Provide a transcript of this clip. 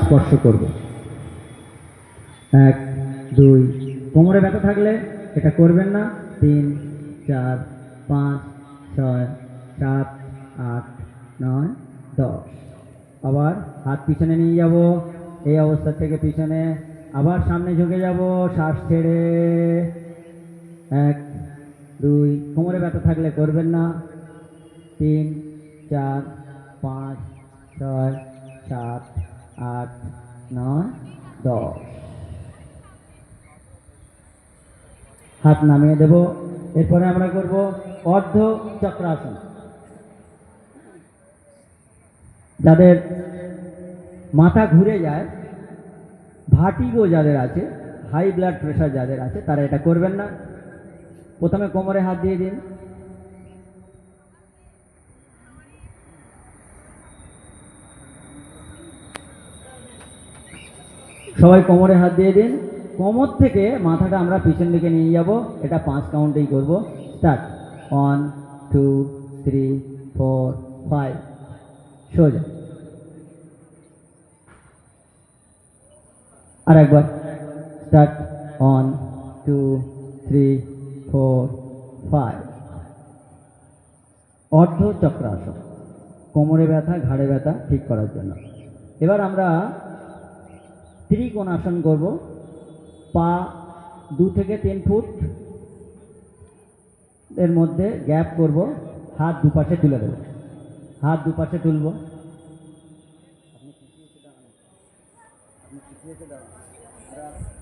স্পর্শ করব। 1 2, কোমরে ব্যথা থাকলে এটা করবেন না। 3 4 5 6 7 8 9 10। আবার হাত পিছনে নিয়ে যাব, এই অবস্থা থেকে পিছনে আবার সামনে ঝুঁকে যাব, শ্বাস ছেড়ে। 1 2, কোমরে ব্যথা থাকলে করবেন না। 3 4 5 6 7 8 9 10। হাত নামিয়ে দেব। এরপরে আমরা করব অর্ধ চক্রাসন। যাদের মাথা ঘুরে যায়, ভার্টিগো যাদের আছে, হাই ব্লাড প্রেশার যাদের আছে, তারা এটা করবেন না। প্রথমে কোমরে হাত দিয়ে দিন। সবাই কোমরে হাত দিয়ে দিন। কোমর থেকে মাথাটা আমরা পিছন দিকে নিয়ে যাব। এটা 5 কাউন্টেই করব। স্টার্ট। 1 2 3 4 5। সোজা। আর একবার। স্টার্ট। 1 2 3 4 5। অর্ধ চক্রাসন, কোমরে ব্যথা, ঘাড়ে ব্যথা ঠিক করার জন্য। এবার আমরা ত্রিকোণাসন করব। পা 2 থেকে 3 ফুট এর মধ্যে গ্যাপ করব। হাত দুপাশে তুলে দেব। হাত দুপাশে তুলব। আপনি পিছিয়ে এসে দাঁড়ান।